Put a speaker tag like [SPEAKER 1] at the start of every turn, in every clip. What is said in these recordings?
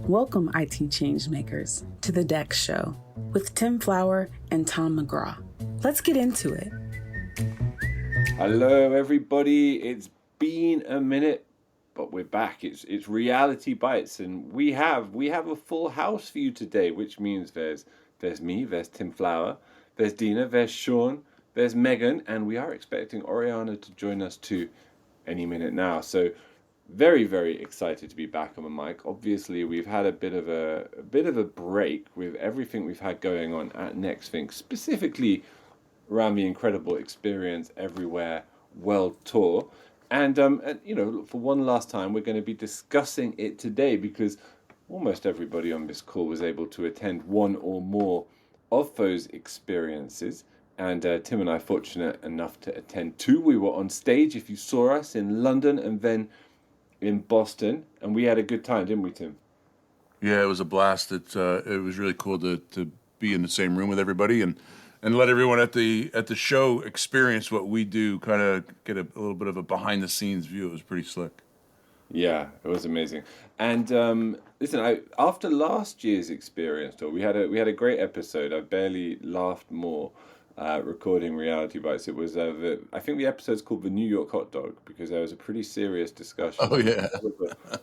[SPEAKER 1] Welcome, IT changemakers, to the DEX Show with Tim Flower and Tom McGraw. Let's get into it.
[SPEAKER 2] Hello, everybody. It's been a minute, but we're back. It's Reality Bytes, and we have a full house for you today, which means there's me, there's Tim Flower, there's Dina, there's Sean, there's Megan, and we are expecting Oriana to join us too any minute now. So very, very excited to be back on the mic. Obviously, we've had a bit of a break with everything we've had going on at NextThink, specifically around the incredible Experience Everywhere World Tour. And for one last time, we're going to be discussing it today because almost everybody on this call was able to attend one or more of those experiences. And Tim and I fortunate enough to attend two. We were on stage, if you saw us, in London and then in Boston, and we had a good time, didn't we, Tim?
[SPEAKER 3] Yeah, it was a blast. It was really cool to be in the same room with everybody and let everyone at the show experience what we do, kind of get a little bit of a behind the scenes view. It was pretty slick.
[SPEAKER 2] Yeah, it was amazing. And listen, after last year's experience tour, we had a great episode. I barely laughed more recording Reality Bites. It was I think the episode's called "The New York Hot Dog" because there was a pretty serious discussion.
[SPEAKER 3] Oh yeah,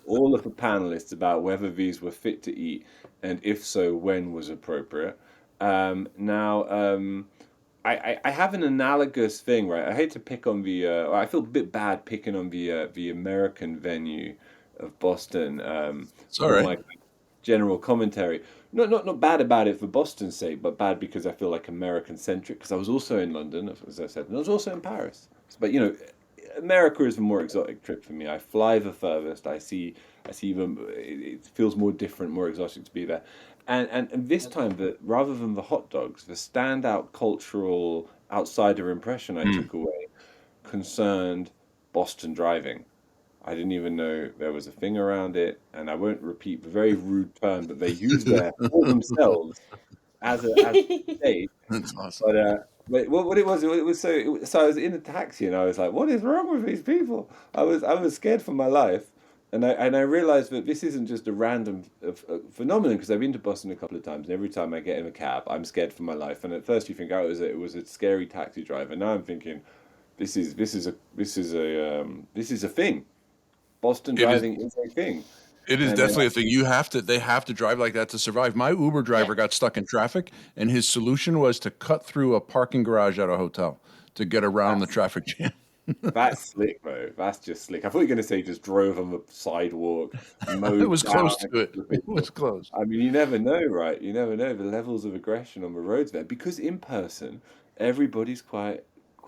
[SPEAKER 2] all of the panelists about whether these were fit to eat, and if so, when was appropriate. I have an analogous thing, right? I hate to pick on I feel a bit bad picking on the American venue of Boston.
[SPEAKER 3] It's all right.
[SPEAKER 2] My general commentary. Not bad about it for Boston's sake, but bad because I feel like American centric. Because I was also in London, as I said, and I was also in Paris. But America is the more exotic trip for me. I fly the furthest. I see them. It feels more different, more exotic to be there. And this time, rather than the hot dogs, the standout cultural outsider impression I took away concerned Boston driving. I didn't even know there was a thing around it, and I won't repeat the very rude term that they use there for themselves as a state.
[SPEAKER 3] That's awesome.
[SPEAKER 2] But what it was so I was in a taxi and I was like, what is wrong with these people? I was scared for my life. And I realized that this isn't just a random phenomenon because I've been to Boston a couple of times, and every time I get in a cab, I'm scared for my life. And at first you think, oh, it was a scary taxi driver. Now I'm thinking, this is a thing. Boston driving is a thing.
[SPEAKER 3] It is definitely a thing. They have to drive like that to survive. My Uber driver got stuck in traffic, and his solution was to cut through a parking garage at a hotel to get around the traffic jam.
[SPEAKER 2] That's slick, bro. That's just slick. I thought you were going to say just drove on the sidewalk.
[SPEAKER 3] It was close to it. It was close.
[SPEAKER 2] I mean, you never know, right? You never know the levels of aggression on the roads there because in person, everybody's quite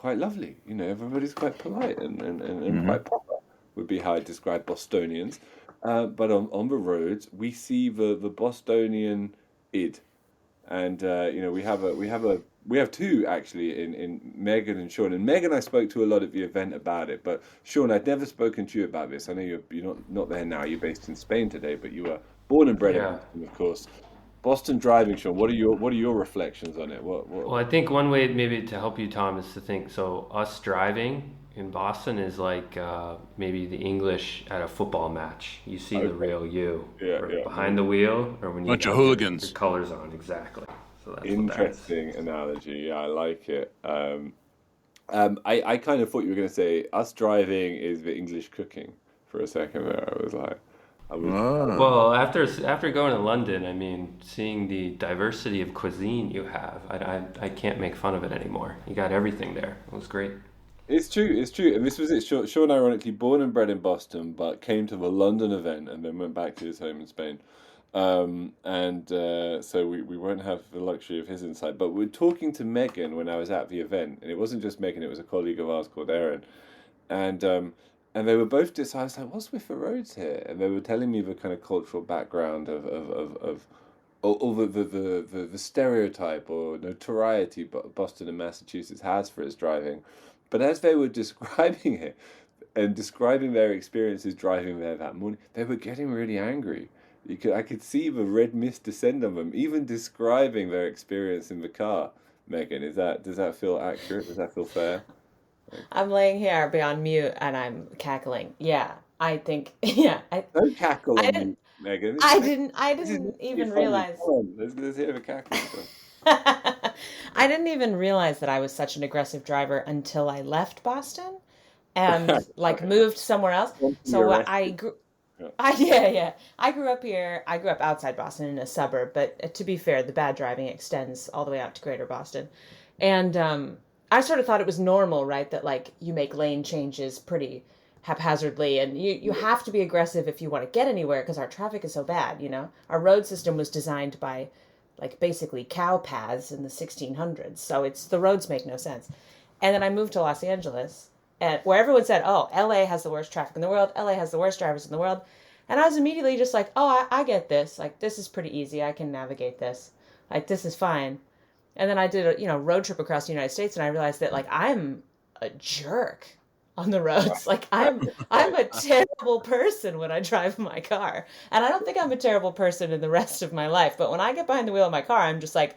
[SPEAKER 2] lovely. Everybody's quite polite and quite proper would be how I describe Bostonians. But on the roads, we see the Bostonian id, and we have two actually in Megan and Sean. And Megan, I spoke to a lot at the event about it. But Sean, I'd never spoken to you about this. I know you're not there now. You're based in Spain today, but you were born and bred in Boston, of course. Boston driving, Sean. What are your reflections on it? What?
[SPEAKER 4] Well, I think one way maybe to help you, Tom, is to think. So us driving in Boston is like maybe the English at a football match. You see the real you behind the wheel, or when you
[SPEAKER 3] bunch of hooligans,
[SPEAKER 4] your colors on. Exactly. So that's
[SPEAKER 2] interesting analogy. Yeah, I like it. I kind of thought you were going to say us driving is the English cooking for a second there. I was like,
[SPEAKER 4] well, after going to London, I mean, seeing the diversity of cuisine you have, I can't make fun of it anymore. You got everything there. It was great.
[SPEAKER 2] It's true. And this was it. Sean, ironically, born and bred in Boston, but came to the London event and then went back to his home in Spain. So we won't have the luxury of his insight. But we're talking to Megan when I was at the event, and it wasn't just Megan; it was a colleague of ours called Erin, and they were both I was like, "What's with the roads here?" And they were telling me the kind of cultural background of the stereotype or notoriety Boston and Massachusetts has for its driving. But as they were describing it and describing their experiences driving there that morning, they were getting really angry. I could see the red mist descend on them, even describing their experience in the car. Megan, does that feel accurate? Does that feel fair?
[SPEAKER 5] I'm laying here beyond mute and I'm cackling. Yeah, I think.
[SPEAKER 2] Don't cackle on me. Megan.
[SPEAKER 5] I didn't
[SPEAKER 2] This is
[SPEAKER 5] even
[SPEAKER 2] funny.
[SPEAKER 5] realize.
[SPEAKER 2] Come on, let's hear the cackle.
[SPEAKER 5] I didn't even realize that I was such an aggressive driver until I left Boston and like moved somewhere else.
[SPEAKER 2] You're
[SPEAKER 5] So I
[SPEAKER 2] arrested.
[SPEAKER 5] grew
[SPEAKER 2] Yeah.
[SPEAKER 5] yeah. I grew up here. I grew up outside Boston in a suburb, but to be fair, the bad driving extends all the way out to Greater Boston. And I sort of thought it was normal, right, that like you make lane changes pretty haphazardly and you have to be aggressive if you want to get anywhere because our traffic is so bad, you know. Our road system was designed by like basically cow paths in the 1600s. So the roads make no sense. And then I moved to Los Angeles, and where everyone said, "Oh, LA has the worst traffic in the world. LA has the worst drivers in the world." And I was immediately just like, "Oh, I get this. Like this is pretty easy. I can navigate this. Like this is fine." And then I did a road trip across the United States, and I realized that like I'm a jerk on the roads. Like I'm a terrible person when I drive my car. And I don't think I'm a terrible person in the rest of my life, but when I get behind the wheel of my car, I'm just like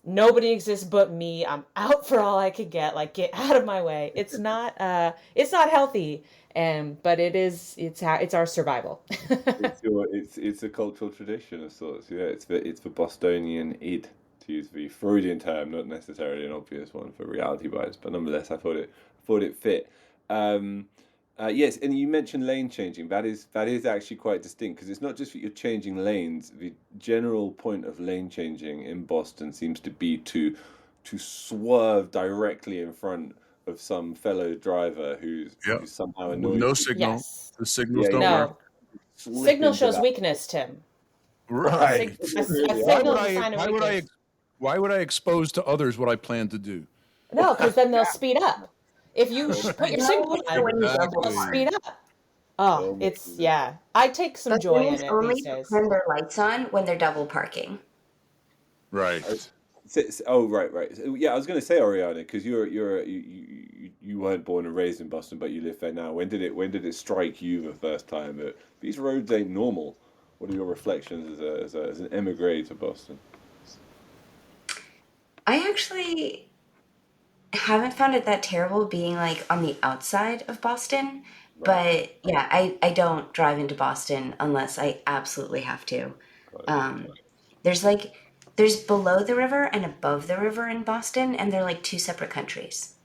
[SPEAKER 5] nobody exists but me. I'm out for all I can get. Like get out of my way. It's not healthy. But it's our survival.
[SPEAKER 2] It's a cultural tradition of sorts. Yeah, it's the Bostonian id, to use the Freudian term, not necessarily an obvious one for Reality Bites, but nonetheless, I thought it fit. Um, yes, and you mentioned lane changing. That is actually quite distinct because it's not just that you're changing lanes. The general point of lane changing in Boston seems to be to swerve directly in front of some fellow driver
[SPEAKER 3] Yep.
[SPEAKER 2] who's somehow
[SPEAKER 3] With
[SPEAKER 2] annoyed
[SPEAKER 3] no
[SPEAKER 2] you.
[SPEAKER 3] signal.
[SPEAKER 5] Yes.
[SPEAKER 3] The signals
[SPEAKER 2] Yeah,
[SPEAKER 3] don't
[SPEAKER 2] yeah.
[SPEAKER 3] work.
[SPEAKER 5] No.
[SPEAKER 2] Slip
[SPEAKER 5] Signal
[SPEAKER 2] into
[SPEAKER 5] shows
[SPEAKER 2] that.
[SPEAKER 5] weakness, Tim.
[SPEAKER 3] Right.
[SPEAKER 5] A
[SPEAKER 2] Really
[SPEAKER 3] Why
[SPEAKER 5] signal
[SPEAKER 3] would
[SPEAKER 5] is a
[SPEAKER 3] I?
[SPEAKER 5] sign of
[SPEAKER 3] Why would I?
[SPEAKER 5] weakness.
[SPEAKER 3] Why would I expose to others what I plan to do?
[SPEAKER 5] No, because then they'll speed up. If you put your
[SPEAKER 3] Right.
[SPEAKER 5] signal
[SPEAKER 6] No, for
[SPEAKER 5] on,
[SPEAKER 6] when you double
[SPEAKER 5] they'll
[SPEAKER 6] park.
[SPEAKER 5] speed
[SPEAKER 3] Exactly.
[SPEAKER 5] up. Oh,
[SPEAKER 2] Oh my
[SPEAKER 5] it's
[SPEAKER 2] goodness.
[SPEAKER 5] yeah. I take some
[SPEAKER 6] But
[SPEAKER 5] joy in
[SPEAKER 6] humans
[SPEAKER 5] it these
[SPEAKER 6] only
[SPEAKER 5] days.
[SPEAKER 6] turn their lights on when they're double parking.
[SPEAKER 3] Right.
[SPEAKER 2] Oh, right. Yeah, I was going to say Oriana because you weren't born and raised in Boston, but you live there now. When did it strike you the first time that these roads ain't normal? What are your reflections as an emigre to Boston?
[SPEAKER 6] I actually haven't found it that terrible being like on the outside of Boston.
[SPEAKER 2] Right.
[SPEAKER 6] But yeah, I don't drive into Boston unless I absolutely have to.
[SPEAKER 2] Got it.
[SPEAKER 6] Um, there's below the river and above the river in Boston, and they're like two separate countries.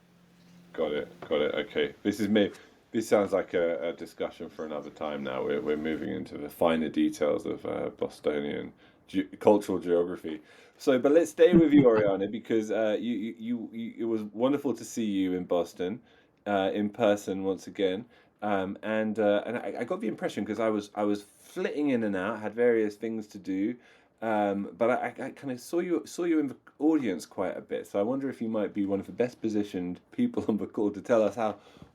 [SPEAKER 2] Got it. Okay. This is me. This sounds like a discussion for another time now. We're moving into the finer details of Bostonian cultural geography. So, but let's stay with you, Oriana, because it was wonderful to see you in Boston, in person once again. And I got the impression because I was flitting in and out, had various things to do, but I kind of saw you in the audience quite a bit. So I wonder if you might be one of the best positioned people on the call to tell us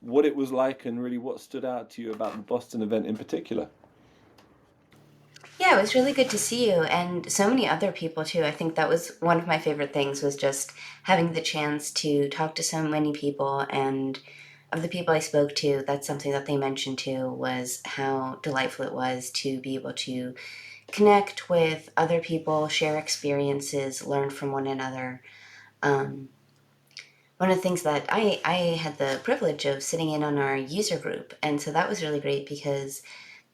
[SPEAKER 2] what it was like and really what stood out to you about the Boston event in particular.
[SPEAKER 6] Yeah, it was really good to see you and so many other people too. I think that was one of my favorite things was just having the chance to talk to so many people, and of the people I spoke to, that's something that they mentioned too was how delightful it was to be able to connect with other people, share experiences, learn from one another. Um, One of the things that I had the privilege of sitting in on our user group, and so that was really great because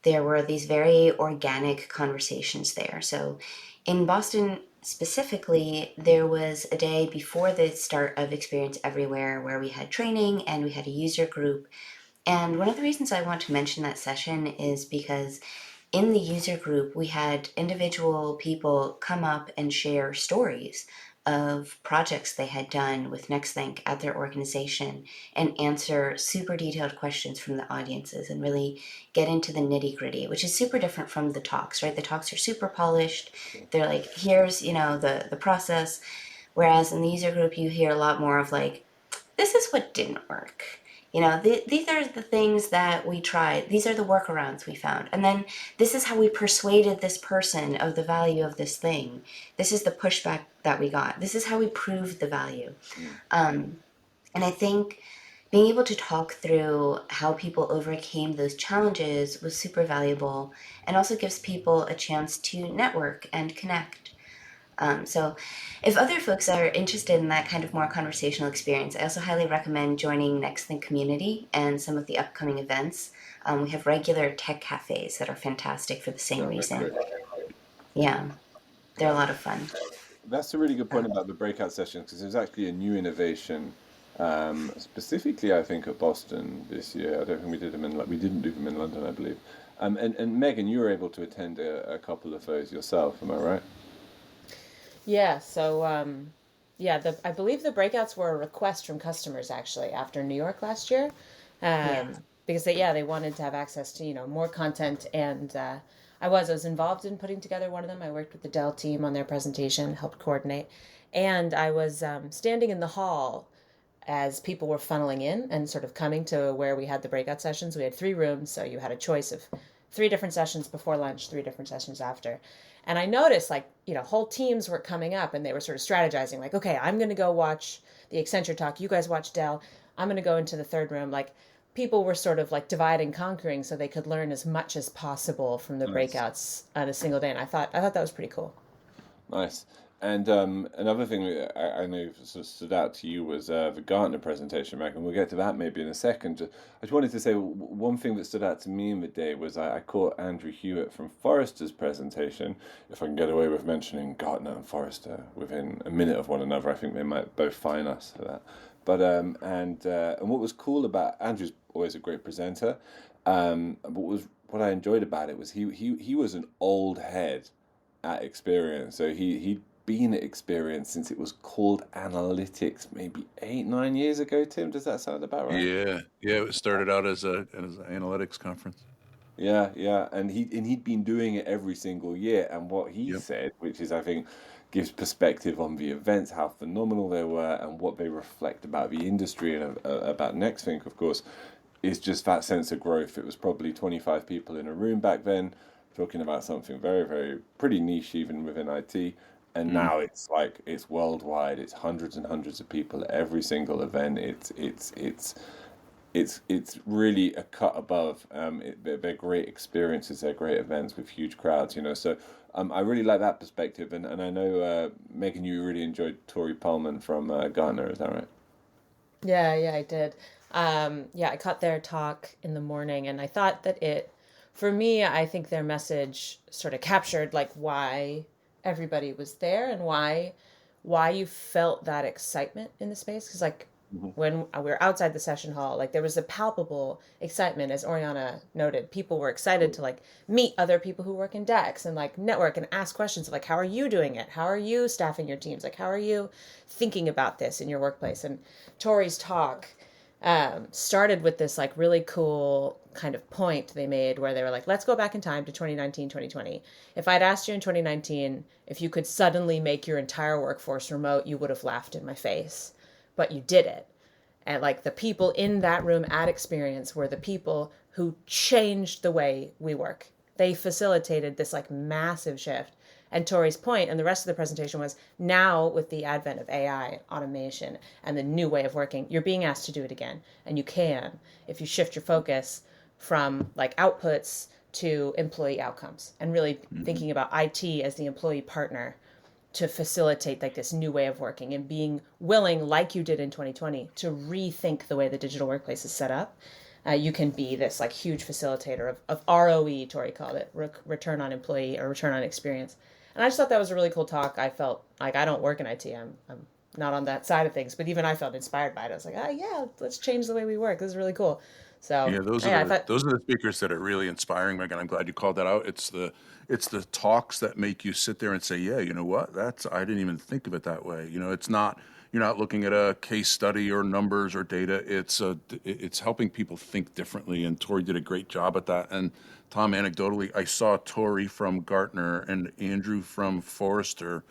[SPEAKER 6] there were these very organic conversations there. So in Boston specifically, there was a day before the start of Experience Everywhere where we had training and we had a user group. And one of the reasons I want to mention that session is because in the user group, we had individual people come up and share stories of projects they had done with NextThink at their organization and answer super detailed questions from the audiences and really get into the nitty gritty, which is super different from the talks, right? The talks are super polished. They're like, here's, the process. Whereas in the user group, you hear a lot more of like, this is what didn't work. These are the things that we tried. These are the workarounds we found. And then this is how we persuaded this person of the value of this thing. This is the pushback that we got. This is how we proved the value. And I think being able to talk through how people overcame those challenges was super valuable and also gives people a chance to network and connect. So if other folks are interested in that kind of more conversational experience, I also highly recommend joining Next Think Community and some of the upcoming events. We have regular tech cafes that are fantastic for the same reason. Yeah, they're a lot of fun.
[SPEAKER 2] That's a really good point about the breakout sessions because there's actually a new innovation, specifically I think at Boston this year. I don't think we did them we didn't do them in London, I believe. And Megan, you were able to attend a couple of those yourself, am I right?
[SPEAKER 5] Yeah, so I believe the breakouts were a request from customers actually after New York last year,
[SPEAKER 6] Yeah.
[SPEAKER 5] because they wanted to have access to more content, and I was involved in putting together one of them. I worked with the Dell team on their presentation, helped coordinate, and I was standing in the hall as people were funneling in and sort of coming to where we had the breakout sessions. We had 3 rooms, so you had a choice of 3 different sessions before lunch, 3 different sessions after. And I noticed, like, whole teams were coming up and they were sort of strategizing, like, okay, I'm going to go watch the Accenture talk. You guys watch Dell. I'm going to go into the third room. Like, people were sort of like divide and conquering so they could learn as much as possible from the
[SPEAKER 2] Nice.
[SPEAKER 5] breakouts on a single day. And I thought that was pretty cool.
[SPEAKER 2] Nice. And another thing that I know sort of stood out to you was the Gartner presentation, Meg, and we'll get to that maybe in a second. I just wanted to say one thing that stood out to me in the day was I caught Andrew Hewitt from Forrester's presentation. If I can get away with mentioning Gartner and Forrester within a minute of one another, I think they might both fine us for that. But and what was cool about Andrew's always a great presenter. What I enjoyed about it was he was an old head at Experience. So he'd been at Experience since it was called Analytics, maybe 8, 9 years ago. Tim, does that sound about right?
[SPEAKER 3] Yeah. It started out as an analytics conference.
[SPEAKER 2] Yeah, yeah, and he'd been doing it every single year. And what he
[SPEAKER 3] Yep.
[SPEAKER 2] said, which is I think gives perspective on the events, how phenomenal they were, and what they reflect about the industry and about NextThink, of course, is just that sense of growth. It was probably 25 people in a room back then, talking about something very, very pretty niche even within IT. And
[SPEAKER 3] Mm.
[SPEAKER 2] now it's like it's worldwide. It's hundreds and hundreds of people at every single event. It's really a cut above. They're great experiences. They're great events with huge crowds. So I really like that perspective. And I know Megan, you really enjoyed Tori Pullman from Gartner. Is that right?
[SPEAKER 5] Yeah, I did. Yeah, I caught their talk in the morning, and I thought that for me, I think their message sort of captured like why everybody was there and why you felt that excitement in the space. Because like
[SPEAKER 2] Hmm.
[SPEAKER 5] when we were outside the session hall, like there was a palpable excitement, as Oriana noted. People were excited to like meet other people who work in DEX and like network and ask questions of like, how are you doing it? How are you staffing your teams? Like, how are you thinking about this in your workplace? And Tori's talk started with this like really cool kind of point they made where they were like, let's go back in time to 2019, 2020. If I'd asked you in 2019 if you could suddenly make your entire workforce remote, you would have laughed in my face. But you did it. And like the people in that room at Experience were the people who changed the way we work. They facilitated this like massive shift. And Tori's point and the rest of the presentation was now with the advent of AI, automation, and the new way of working, you're being asked to do it again. And you can if you shift your focus from like outputs to employee outcomes and really
[SPEAKER 3] Hmm.
[SPEAKER 5] thinking about IT as the employee partner to facilitate like this new way of working and being willing, like you did in 2020, to rethink the way the digital workplace is set up. You can be this like huge facilitator of ROE, Tori called it, return on employee or return on experience. And I just thought that was a really cool talk. I felt like I don't work in IT. I'm not on that side of things, but even I felt inspired by it. I was like, oh yeah, let's change the way we work. This is really cool. So
[SPEAKER 3] Yeah,
[SPEAKER 5] yeah, I thought
[SPEAKER 3] those are the speakers that are really inspiring, Megan. I'm glad you called that out. It's the talks that make you sit there and say, yeah, you know what? I didn't even think of it that way. It's not you're not looking at a case study or numbers or data. It's helping people think differently, and Tori did a great job at that. And Tom, anecdotally, I saw Tori from Gartner and Andrew from Forrester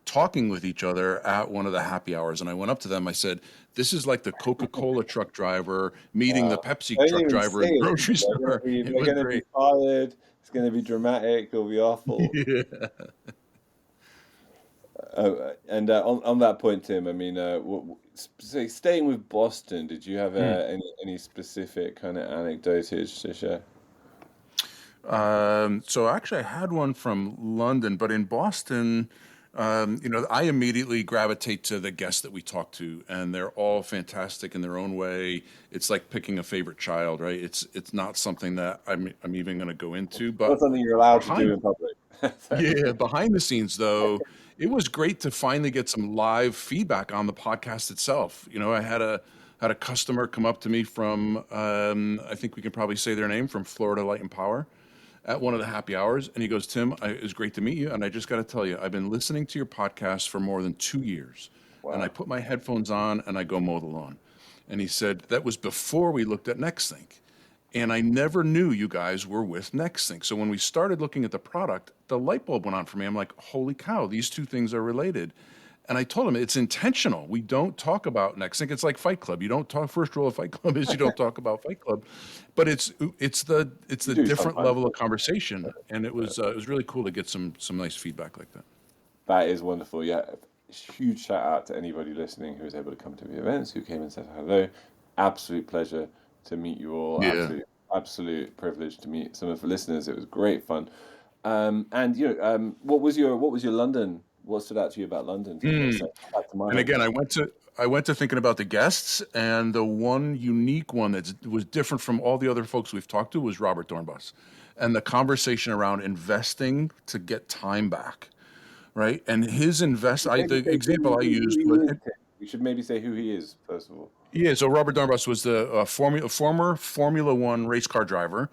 [SPEAKER 3] talking with each other at one of the happy hours. And I went up to them. I said, this is like the Coca-Cola truck driver meeting the Pepsi
[SPEAKER 2] Don't
[SPEAKER 3] truck
[SPEAKER 2] even
[SPEAKER 3] driver
[SPEAKER 2] say
[SPEAKER 3] in the
[SPEAKER 2] it.
[SPEAKER 3] grocery store. It
[SPEAKER 2] They're
[SPEAKER 3] was
[SPEAKER 2] gonna be
[SPEAKER 3] great.
[SPEAKER 2] fired. It's gonna be dramatic. It'll be awful.
[SPEAKER 3] Yeah.
[SPEAKER 2] And on that point, Tim, I mean, say staying with Boston, did you have
[SPEAKER 3] Hmm.
[SPEAKER 2] any specific kind of anecdotes to share?
[SPEAKER 3] So actually, I had one from London, but in Boston, I immediately gravitate to the guests that we talk to, and they're all fantastic in their own way. It's like picking a favorite child, right? It's not something that I'm even going to go into, but
[SPEAKER 2] Not something you're allowed to do
[SPEAKER 3] behind
[SPEAKER 2] in public.
[SPEAKER 3] yeah, behind the scenes though, it was great to finally get some live feedback on the podcast itself. I had a customer come up to me from I think we can probably say their name, from Florida Light and Power, at one of the happy hours, and he goes, "Tim, it was great to meet you, and I just got to tell you, I've been listening to your podcast for more than 2 years, and I put my headphones on and I go mow the lawn." And he said that was before we looked at NextThink. And I never knew you guys were with NextThink. So when we started looking at the product, the light bulb went on for me. I'm like, holy cow, these two things are related. And I told him it's intentional. We don't talk about NextThink. It's like Fight Club. You don't talk. First rule of Fight Club is you don't talk about Fight Club, but it's the different level of conversation. And it was really cool to get some nice feedback like that.
[SPEAKER 2] That is wonderful. Yeah, huge shout out to anybody listening who was able to come to the events, who came and said hello. Absolute pleasure to meet you all.
[SPEAKER 3] Yeah.
[SPEAKER 2] Absolute privilege to meet some of the listeners. It was great fun. What was your London? What stood out to you about London?
[SPEAKER 3] And again, I went to thinking about the guests, and the one unique one that was different from all the other folks we've talked to was Robert Dornbus, and the conversation around investing to get time back, right? And his the example I used was.
[SPEAKER 2] We should maybe say who he is first of all.
[SPEAKER 3] Yeah, so Robert Dornbus was the former Formula One race car driver.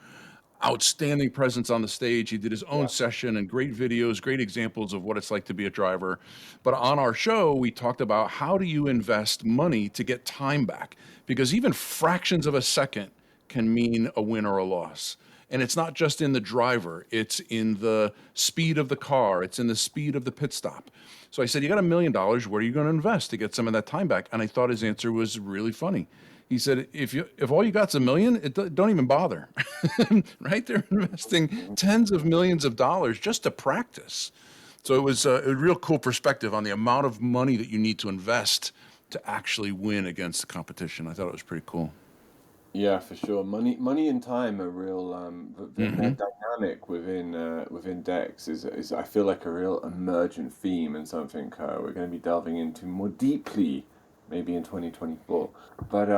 [SPEAKER 3] Outstanding presence on the stage. He did his own session and great videos, great examples of what it's like to be a driver. But on our show, we talked about how do you invest money to get time back? Because even fractions of a second can mean a win or a loss. And it's not just in the driver, it's in the speed of the car, it's in the speed of the pit stop. So I said, you got $1 million, where are you going to invest to get some of that time back? And I thought his answer was really funny. He said, if all you got's $1 million, don't even bother, right? They're investing tens of millions of dollars just to practice. So it was a real cool perspective on the amount of money that you need to invest to actually win against the competition. I thought it was pretty cool.
[SPEAKER 2] Yeah, for sure. Money and time are real. The dynamic within DEX is I feel like a real emergent theme and something we're going to be delving into more deeply, maybe in 2024. But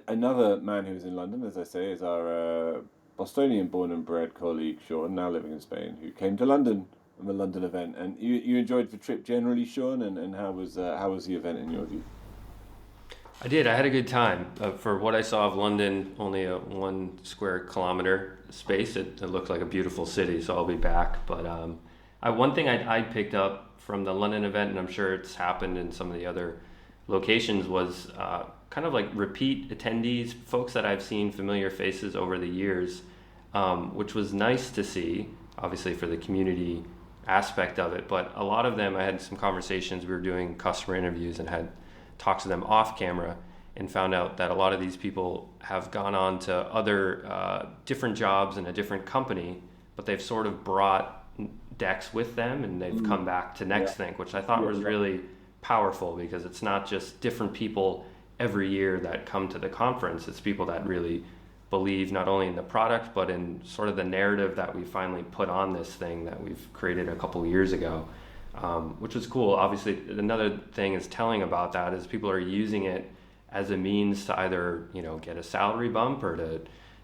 [SPEAKER 2] another man who's in London, as I say, is our Bostonian born and bred colleague Sean, now living in Spain, who came to London on the London event. And you enjoyed the trip generally, Sean, and how was the event in your view?
[SPEAKER 4] I did. I had a good time. For what I saw of London, only a 1 square kilometer space, it looked like a beautiful city, so I'll be back. But one thing I picked up from the London event, and I'm sure it's happened in some of the other locations, was kind of like repeat attendees, folks that I've seen, familiar faces over the years, which was nice to see, obviously for the community aspect of it. But a lot of them, I had some conversations, we were doing customer interviews and had talked to them off camera and found out that a lot of these people have gone on to other different jobs in a different company, but they've sort of brought DEX with them and they've come back to NextThink, which I thought was really powerful, because it's not just different people every year that come to the conference. It's people that really believe not only in the product, but in sort of the narrative that we finally put on this thing that we've created a couple years ago. Which was cool. Obviously, another thing is telling about that is people are using it as a means to either, get a salary bump or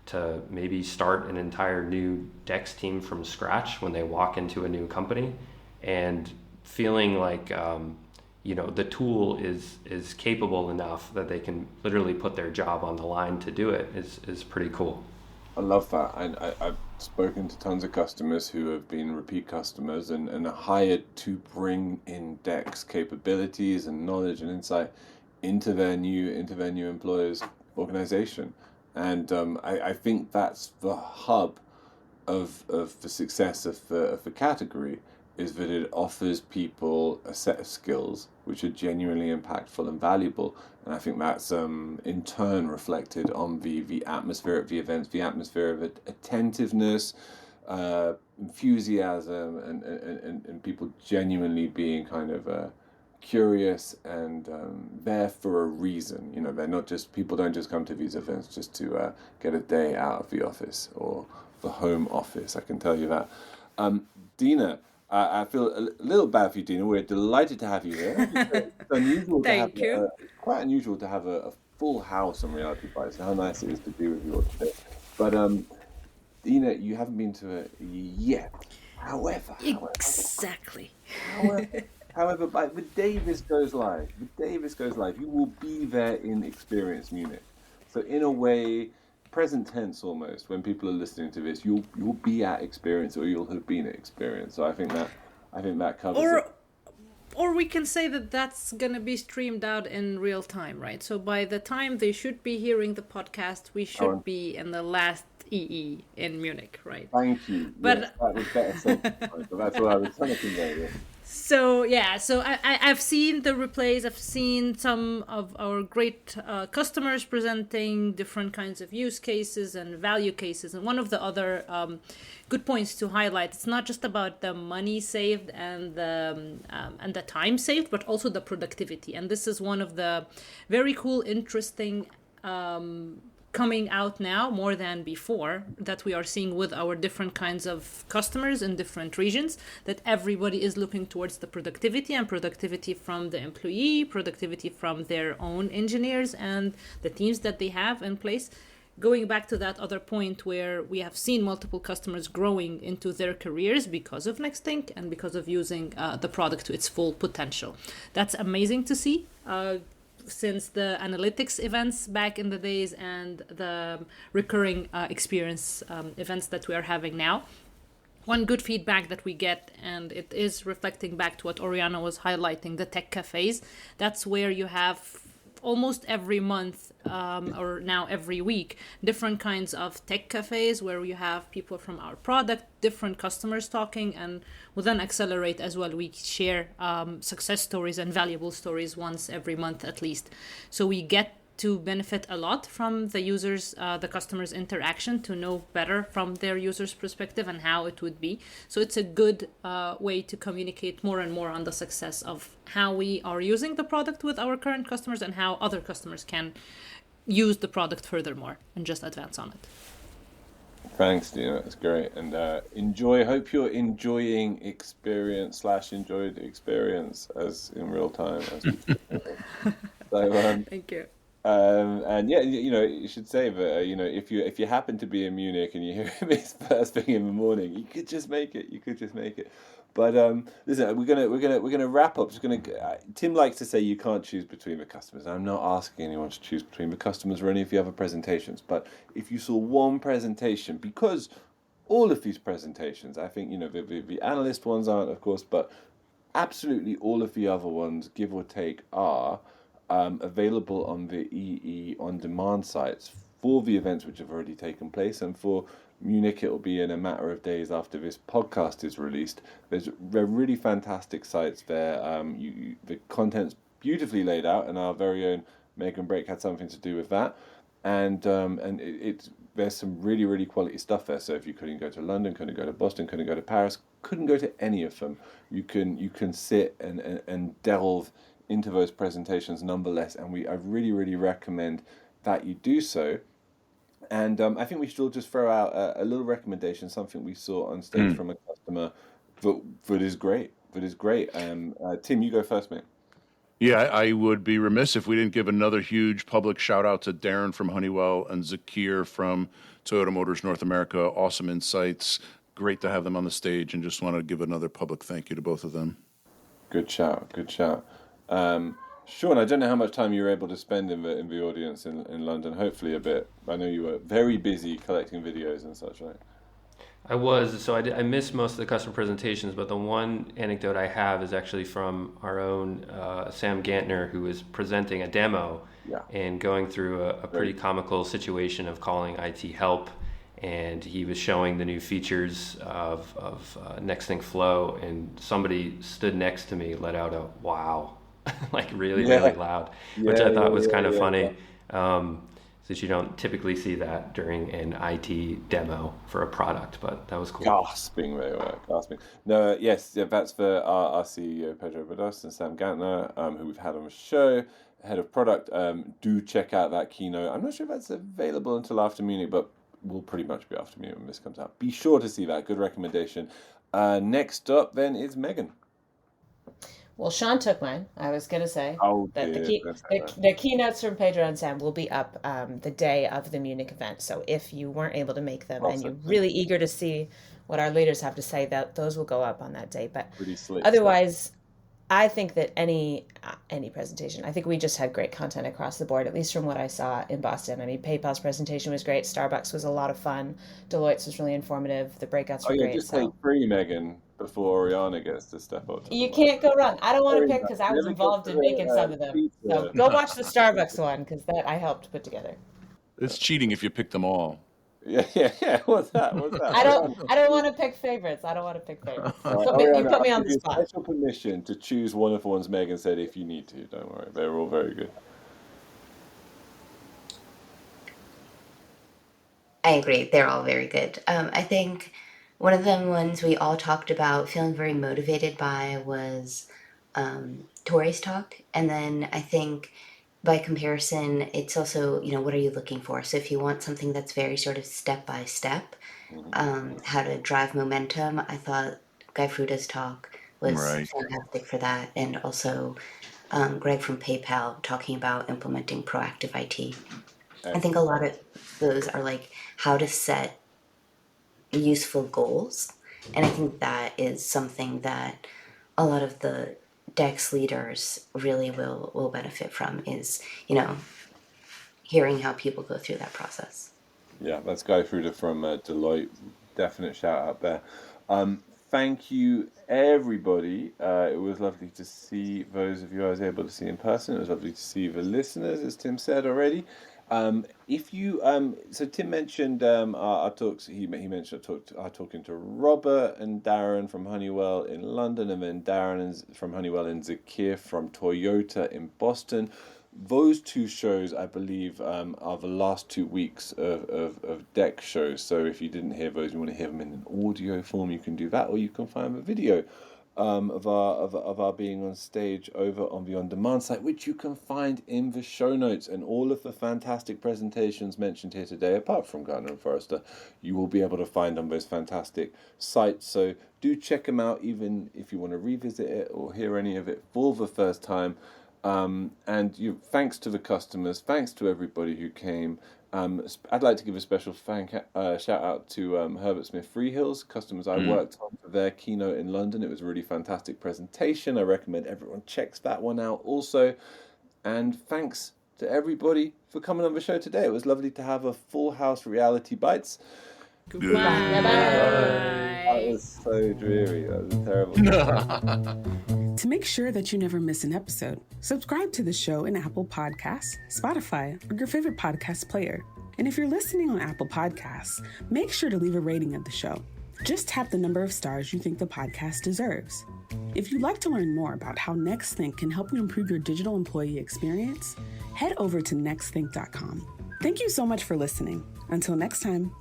[SPEAKER 4] to maybe start an entire new DEX team from scratch when they walk into a new company, and feeling like, the tool is capable enough that they can literally put their job on the line to do it is pretty cool.
[SPEAKER 2] I love that. I've spoken to tons of customers who have been repeat customers and are hired to bring in DEX capabilities and knowledge and insight into their new employer's organization. And I think that's the hub of the success of the category, is that it offers people a set of skills which are genuinely impactful and valuable. And I think that's in turn reflected on the atmosphere of the events, the atmosphere of attentiveness, enthusiasm, and people genuinely being kind of curious and there for a reason. They're not just, people don't just come to these events just to get a day out of the office or the home office, I can tell you that. Dina, I feel a little bad for you, Dina. We're delighted to have you here. It's unusual to have
[SPEAKER 7] Thank you.
[SPEAKER 2] quite unusual to have a full house on Reality Bites. How nice it is to be with you all today. But Dina, you haven't been to it yet. However,
[SPEAKER 7] Exactly.
[SPEAKER 2] however, by the day this goes live, you will be there in Experience Munich. So in a way, present tense almost, when people are listening to this, you'll be at Experience or you'll have been at Experience. So I think that covers it.
[SPEAKER 7] Or we can say that that's going to be streamed out in real time, right? So by the time they should be hearing the podcast, we should be in the last EE in Munich, right?
[SPEAKER 2] Thank you.
[SPEAKER 7] But
[SPEAKER 2] yes, that was better said. But that's what I was trying to convey. Yeah.
[SPEAKER 7] So I've seen the replays. I've seen some of our great customers presenting different kinds of use cases and value cases. And one of the other good points to highlight, it's not just about the money saved and the time saved, but also the productivity. And this is one of the very cool, interesting coming out now more than before that we are seeing with our different kinds of customers in different regions, that everybody is looking towards the productivity and productivity from the employee, productivity from their own engineers and the teams that they have in place. Going back to that other point where we have seen multiple customers growing into their careers because of Nextthink and because of using the product to its full potential. That's amazing to see. Since the analytics events back in the days and the recurring experience events that we are having now. One good feedback that we get, and it is reflecting back to what Oriana was highlighting, the tech cafes. That's where you have almost every month or now every week, different kinds of tech cafes where you have people from our product, different customers talking, and within Accelerate as well, we share success stories and valuable stories once every month at least. So we get to benefit a lot from the users, the customers' interaction, to know better from their users' perspective and how it would be. So it's a good way to communicate more and more on the success of how we are using the product with our current customers and how other customers can use the product furthermore and just advance on it.
[SPEAKER 2] Thanks, Dina. That's great. And hope you're enjoying enjoyed experience as in real time.
[SPEAKER 7] Thank you.
[SPEAKER 2] And yeah, you should say that if you happen to be in Munich and you hear this first thing in the morning, you could just make it. But listen, we're gonna wrap up. Tim likes to say you can't choose between the customers. I'm not asking anyone to choose between the customers or any of the other presentations. But if you saw one presentation, because all of these presentations, I think the analyst ones aren't, of course, but absolutely all of the other ones, give or take, are available on the EE on-demand sites for the events which have already taken place, and for Munich it will be in a matter of days after this podcast is released. They're really fantastic sites there. The content's beautifully laid out, and our very own Megan Brake had something to do with that. And there's some really, really quality stuff there. So if you couldn't go to London, couldn't go to Boston, couldn't go to Paris, couldn't go to any of them, you can sit and delve into those presentations nonetheless. And I really, really recommend that you do so. And I think we should all just throw out a little recommendation, something we saw on stage from a customer that is great. Tim, you go first, mate.
[SPEAKER 3] Yeah, I would be remiss if we didn't give another huge public shout out to Darren from Honeywell and Zakir from Toyota Motors North America. Awesome insights. Great to have them on the stage, and just want to give another public thank you to both of them.
[SPEAKER 2] Good shout. Sean, I don't know how much time you were able to spend in the audience in London. Hopefully a bit. I know you were very busy collecting videos and such, right?
[SPEAKER 4] I was. So I missed most of the customer presentations, but the one anecdote I have is actually from our own Sam Gantner, who was presenting a demo and going through a pretty comical situation of calling IT help. And he was showing the new features of Nextthink Flow, and somebody stood next to me, let out a wow. Like really loud, which I thought was kind of funny, since you don't typically see that during an IT demo for a product, but that was cool.
[SPEAKER 2] Gasping. No, that's for our CEO Pedro Bados and Sam Gantner, who we've had on the show, head of product. Do check out that keynote. I'm not sure if that's available until after Munich, but will pretty much be after Munich when this comes out. Be sure to see that. Good recommendation. Next up then is Megan.
[SPEAKER 5] Well, Sean took mine. I was going to say that
[SPEAKER 2] dear,
[SPEAKER 5] the keynotes from Pedro and Sam will be up the day of the Munich event. So if you weren't able to make them and you're really eager to see what our leaders have to say, that those will go up on that day. But otherwise, I think that any presentation, I think we just had great content across the board, at least from what I saw in Boston. I mean, PayPal's presentation was great. Starbucks was a lot of fun. Deloitte's was really informative. The breakouts were great.
[SPEAKER 2] Just take 3, Megan, before Oriana gets to step up.
[SPEAKER 5] You can't go wrong. I don't want to pick because I was involved in making some of them. So go watch the Starbucks one because that I helped put together.
[SPEAKER 3] It's cheating if you pick them all.
[SPEAKER 2] Yeah. What's that?
[SPEAKER 5] I don't want to pick favorites. You put me on the spot.
[SPEAKER 2] Special permission to choose one of the ones Megan said if you need to. Don't worry, they're all very good.
[SPEAKER 6] I agree. They're all very good. I think one of the ones we all talked about feeling very motivated by was Tori's talk. And then I think by comparison, it's also, what are you looking for? So if you want something that's very sort of step by step, how to drive momentum, I thought Guy Fruda's talk was fantastic for that. And also Greg from PayPal talking about implementing proactive IT. I think a lot of those are like how to set useful goals. And I think that is something that a lot of the DEX leaders really will benefit from is, hearing how people go through that process.
[SPEAKER 2] Yeah, that's Guy Fruda from Deloitte. Definite shout out there. Thank you, everybody. It was lovely to see those of you I was able to see in person. It was lovely to see the listeners, as Tim said already. If you so Tim mentioned our talks. He mentioned our talking to Robert and Darren from Honeywell in London, and then Darren from Honeywell and Zakir from Toyota in Boston. Those 2 shows, I believe, are the last 2 weeks of DEX shows. So if you didn't hear those, you want to hear them in an audio form, you can do that, or you can find the video of our being on stage over on the On Demand site, which you can find in the show notes. And all of the fantastic presentations mentioned here today, apart from Gartner and Forrester, you will be able to find on those fantastic sites. So do check them out, even if you want to revisit it or hear any of it for the first time. Thanks to the customers, thanks to everybody who came. I'd like to give a special shout out to Herbert Smith Freehills, customers I worked on for their keynote in London. It was a really fantastic presentation. I recommend everyone checks that one out also. And thanks to everybody for coming on the show today. It was lovely to have a full house Reality Bytes.
[SPEAKER 7] Goodbye.
[SPEAKER 2] That was so dreary. That was terrible.
[SPEAKER 1] To make sure that you never miss an episode, subscribe to the show in Apple Podcasts, Spotify, or your favorite podcast player. And if you're listening on Apple Podcasts, make sure to leave a rating of the show. Just tap the number of stars you think the podcast deserves. If you'd like to learn more about how NextThink can help you improve your digital employee experience, head over to nextthink.com. Thank you so much for listening. Until next time.